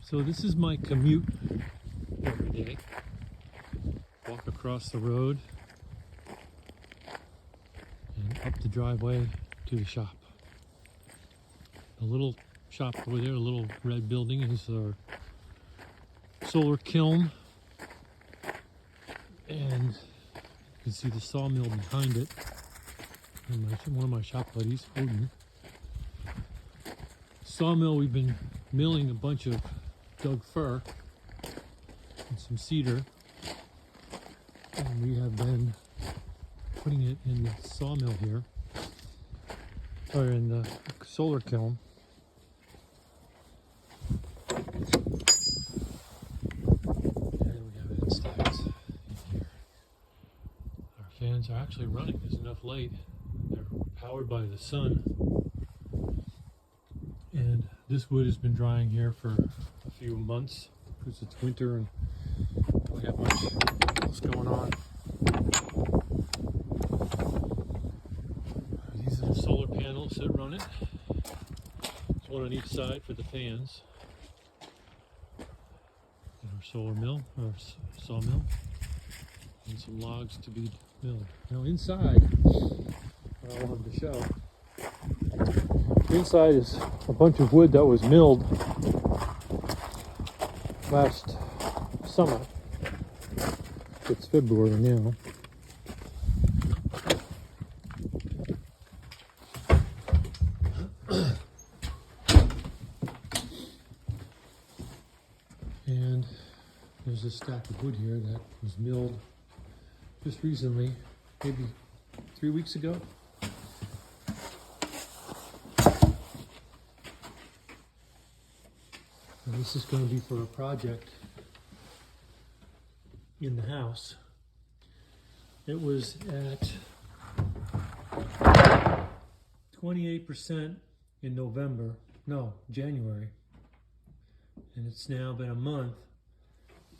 So this is my commute every day. Walk across the road and up the driveway to the shop. The little shop over there, the little red building, is our solar kiln. And you can see the sawmill behind it. And one of my shop buddies, Odin. Sawmill, we've been milling a bunch of Doug fir and some cedar, and we have been putting it in the sawmill here, or in the solar kiln. And we have it in stacks in here. Our fans are actually running. There's enough light. They're powered by the sun. And this wood has been drying here for a few months because it's winter and we don't have much else going on. These are the solar panels that run it. There's one on each side for the fans. And our solar mill, or sawmill, and some logs to be milled. Now inside, what I wanted to show. Inside is a bunch of wood that was milled last summer. It's February now. And there's a stack of wood here that was milled just recently, maybe 3 weeks ago. And this is going to be for a project in the house. It was at 28% in January. And it's now been a month.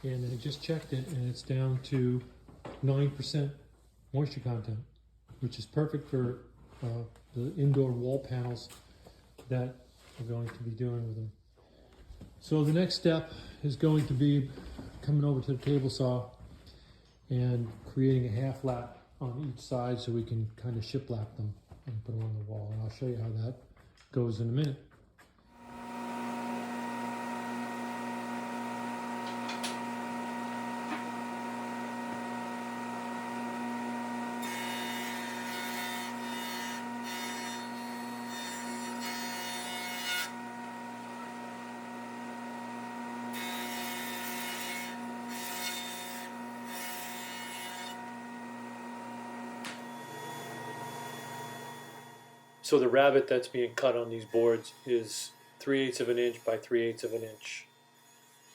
And I just checked it and it's down to 9% moisture content, which is perfect for the indoor wall panels that we're going to be doing with them. So the next step is going to be coming over to the table saw and creating a half lap on each side so we can kind of shiplap them and put them on the wall. And I'll show you how that goes in a minute. So the rabbet that's being cut on these boards is 3/8 of an inch by 3/8 of an inch.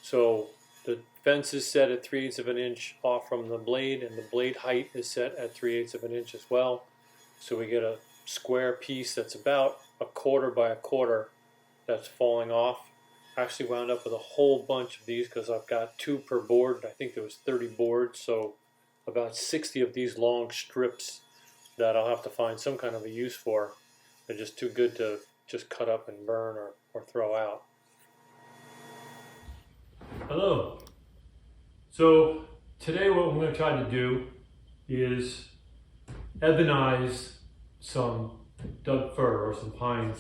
So the fence is set at 3/8 of an inch off from the blade, and the blade height is set at 3/8 of an inch as well. So we get a square piece that's about 1/4 by 1/4 that's falling off. I actually wound up with a whole bunch of these because I've got 2 per board. I think there was 30 boards, so about 60 of these long strips that I'll have to find some kind of a use for. They're just too good to just cut up and burn or throw out. Hello. So today what I'm going to try to do is ebonize some Doug fir or some pine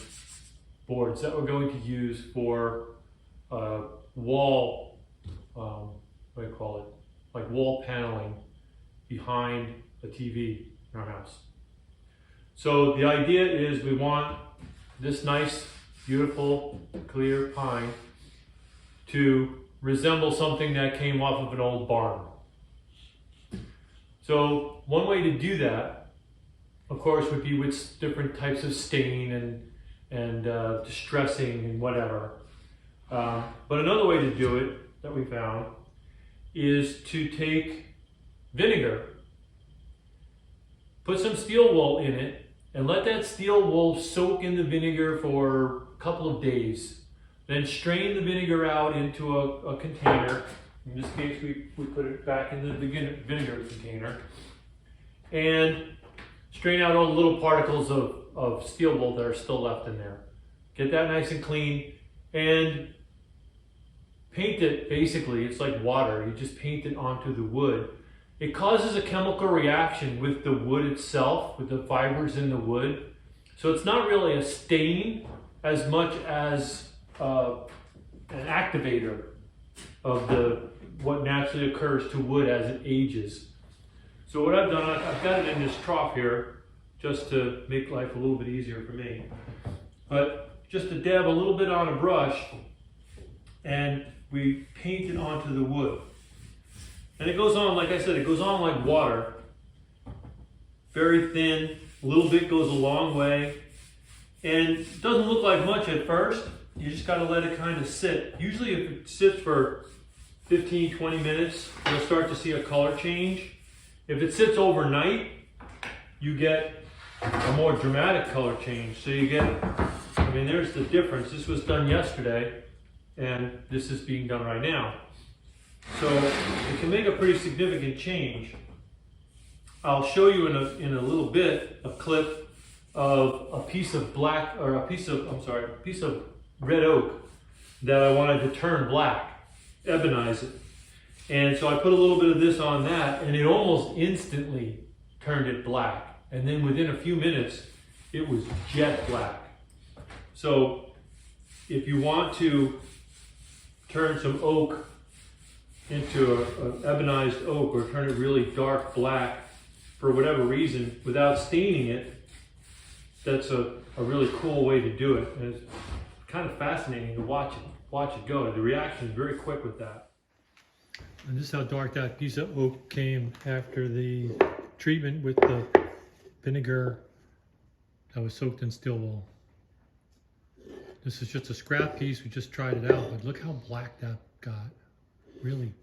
boards that we're going to use for wall, what do you call it, like wall paneling behind a TV in our house. So the idea is we want this nice, beautiful, clear pine to resemble something that came off of an old barn. So one way to do that, of course, would be with different types of stain and distressing and whatever. But another way to do it that we found is to take vinegar, put some steel wool in it, and let that steel wool soak in the vinegar for a couple of days. Then strain the vinegar out into a container. In this case, we put it back in the vinegar container. And strain out all the little particles of steel wool that are still left in there. Get that nice and clean. And paint it, basically, it's like water. You just paint it onto the wood. It causes a chemical reaction with the wood itself, with the fibers in the wood. So it's not really a stain as much as an activator of what naturally occurs to wood as it ages. So what I've done, I've got it in this trough here just to make life a little bit easier for me. But just to dab a little bit on a brush, and we paint it onto the wood. And it goes on, like I said, it goes on like water. Very thin, a little bit goes a long way. And it doesn't look like much at first. You just got to let it kind of sit. Usually if it sits for 15, 20 minutes, you'll start to see a color change. If it sits overnight, you get a more dramatic color change. So you get, I mean, there's the difference. This was done yesterday, and this is being done right now. So it can make a pretty significant change. I'll show you in a little bit a clip of a piece of red oak that I wanted to turn black, ebonize it. And so I put a little bit of this on that, and it almost instantly turned it black. And then within a few minutes, it was jet black. So if you want to turn some oak into an ebonized oak, or turn it really dark black for whatever reason without staining it, that's a really cool way to do it. And it's kind of fascinating to watch it go. The reaction is very quick with that. And this is how dark that piece of oak came after the treatment with the vinegar that was soaked in steel wool. This is just a scrap piece. We just tried it out, but look how black that got. Really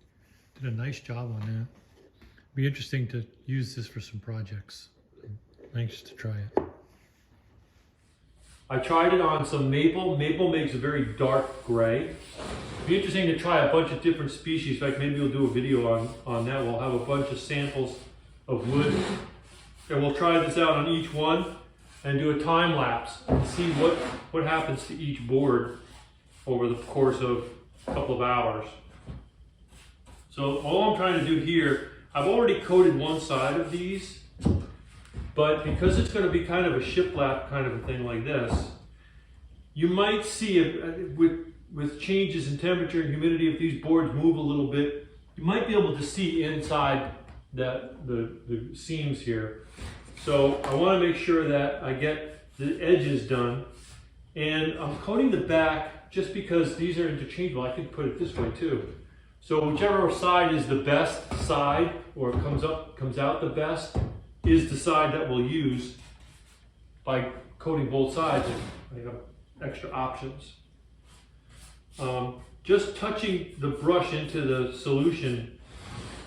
did a nice job on that. Be interesting to use this for some projects. I'm anxious to try it. I tried it on some maple. Maple makes a very dark gray. It'd be interesting to try a bunch of different species. In fact, maybe we'll do a video on that. We'll have a bunch of samples of wood, and we'll try this out on each one and do a time lapse and see what happens to each board over the course of a couple of hours. So all I'm trying to do here, I've already coated one side of these, but because it's going to be kind of a shiplap kind of a thing like this, you might see it with changes in temperature and humidity. If these boards move a little bit, you might be able to see inside the seams here. So I want to make sure that I get the edges done, and I'm coating the back just because these are interchangeable. I could put it this way too. So whichever side is the best side, or comes out the best, is the side that we'll use by coating both sides. And I have extra options. Just touching the brush into the solution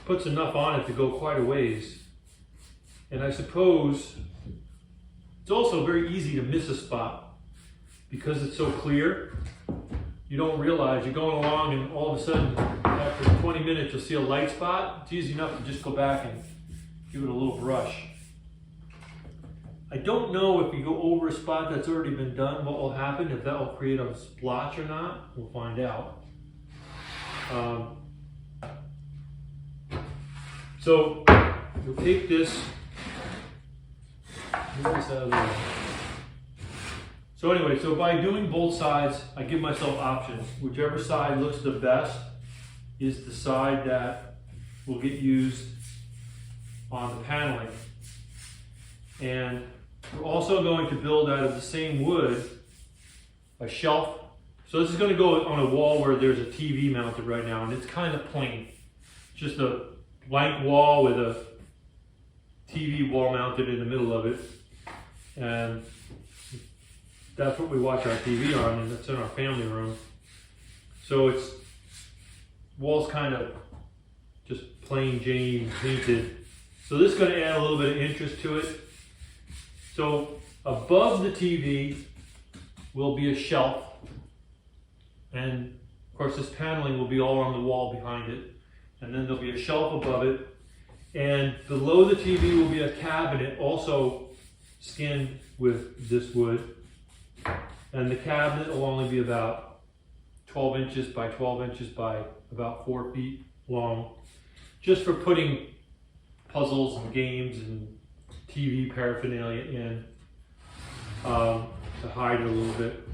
puts enough on it to go quite a ways. And I suppose it's also very easy to miss a spot because it's so clear. You don't realize you're going along, and all of a sudden, after 20 minutes, you'll see a light spot. It's easy enough to just go back and give it a little brush. I don't know if you go over a spot that's already been done, what will happen, if that will create a splotch or not. We'll find out. So you'll take this. So anyway, so by doing both sides, I give myself options. Whichever side looks the best is the side that will get used on the paneling. And we're also going to build out of the same wood a shelf. So this is going to go on a wall where there's a TV mounted right now, and it's kind of plain. Just a blank wall with a TV wall mounted in the middle of it. And that's what we watch our TV on, and it's in our family room. So it's walls kind of just plain Jane painted. So this is going to add a little bit of interest to it. So above the TV will be a shelf, and of course this paneling will be all on the wall behind it, and then there'll be a shelf above it, and below the TV will be a cabinet also skinned with this wood, and the cabinet will only be about 12 inches by 12 inches by about 4 feet long, just for putting puzzles and games and TV paraphernalia in, to hide it a little bit.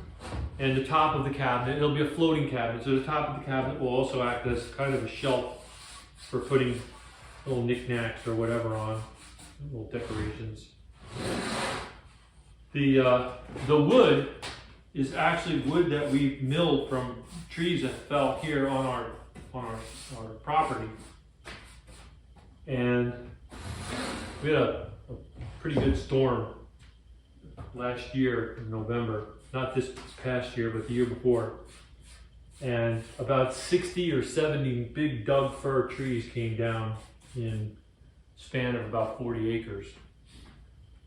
And the top of the cabinet, it'll be a floating cabinet, so the top of the cabinet will also act as kind of a shelf for putting little knickknacks or whatever on, little decorations. The wood is actually wood that we milled from trees that fell here on our property. And we had a pretty good storm last year in November, not this past year, but the year before. And about 60 or 70 big Doug fir trees came down in a span of about 40 acres.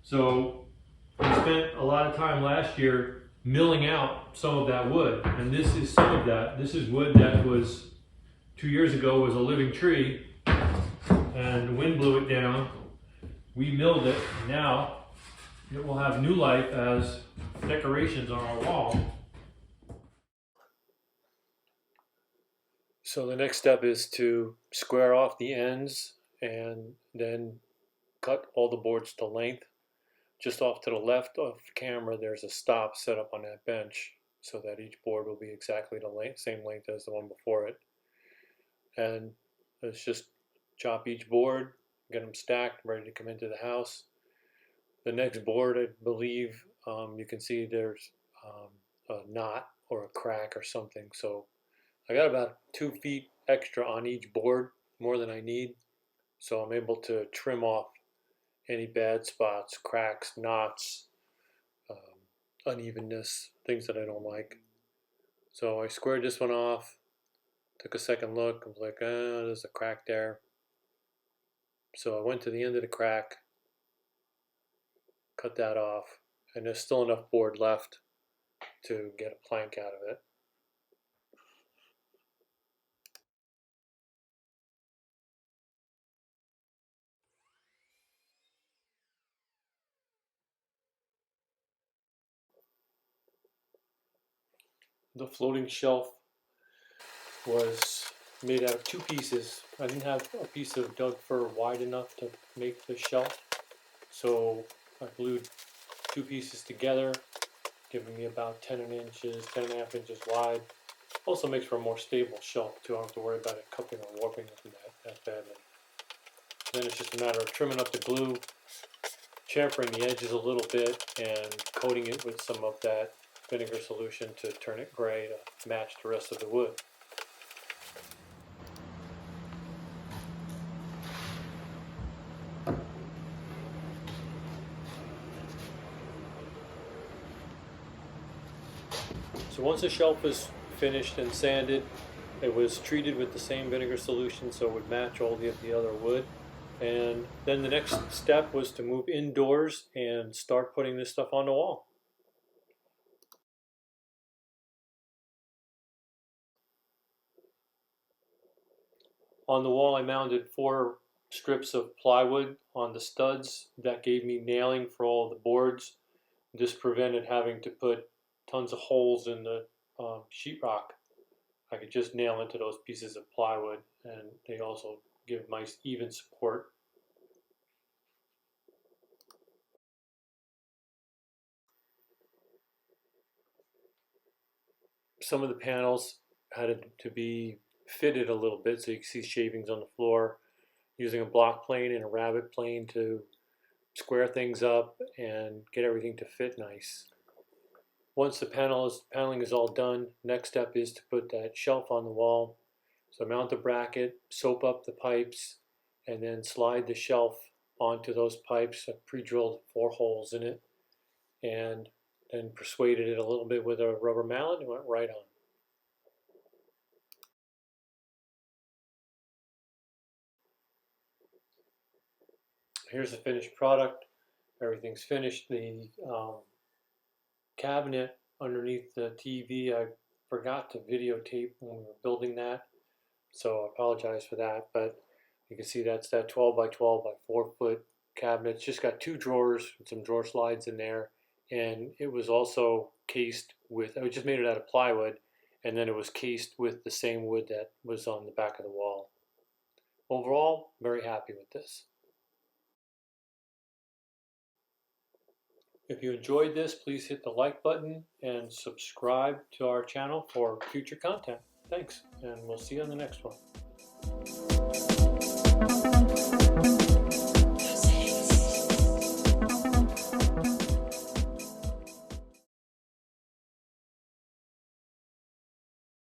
So we spent a lot of time last year milling out some of that wood, and this is some of that. This is wood that was 2 years ago was a living tree, and the wind blew it down. We milled it, and now it will have new life as decorations on our wall. So the next step is to square off the ends and then cut all the boards to length. Just off to the left of camera, there's a stop set up on that bench so that each board will be exactly the same length as the one before it. And let's just chop each board, get them stacked, ready to come into the house. The next board, I believe, you can see there's a knot or a crack or something. So I got about 2 feet extra on each board, more than I need. So I'm able to trim off any bad spots, cracks, knots, unevenness, things that I don't like. So I squared this one off, took a second look, I was like, there's a crack there. So I went to the end of the crack, cut that off, and there's still enough board left to get a plank out of it. The floating shelf was made out of 2 pieces. I didn't have a piece of Doug fir wide enough to make the shelf, so I glued 2 pieces together, giving me about 10 inches, 10.5 inches wide. Also makes for a more stable shelf too. I don't have to worry about it cupping or warping that badly. Then it's just a matter of trimming up the glue, chamfering the edges a little bit, and coating it with some of that vinegar solution to turn it gray to match the rest of the wood. So once the shelf was finished and sanded, it was treated with the same vinegar solution so it would match all the other wood. And then the next step was to move indoors and start putting this stuff on the wall. On the wall I mounted 4 strips of plywood on the studs. That gave me nailing for all the boards. This prevented having to put tons of holes in the sheetrock. I could just nail into those pieces of plywood, and they also give nice even support. Some of the panels had to be fitted a little bit, so you can see shavings on the floor, using a block plane and a rabbet plane to square things up and get everything to fit nice. Once the paneling is all done, next step is to put that shelf on the wall. So mount the bracket, soap up the pipes, and then slide the shelf onto those pipes. I pre-drilled 4 holes in it, and then persuaded it a little bit with a rubber mallet and went right on. Here's the finished product. Everything's finished. The cabinet underneath the TV, I forgot to videotape when we were building that, so I apologize for that, but you can see that's that 12 by 12 by 4 foot cabinet. It's just got 2 drawers with some drawer slides in there, and it was also cased with, I just made it out of plywood, and then it was cased with the same wood that was on the back of the wall. Overall, very happy with this. If you enjoyed this, please hit the like button and subscribe to our channel for future content. Thanks, and we'll see you on the next one.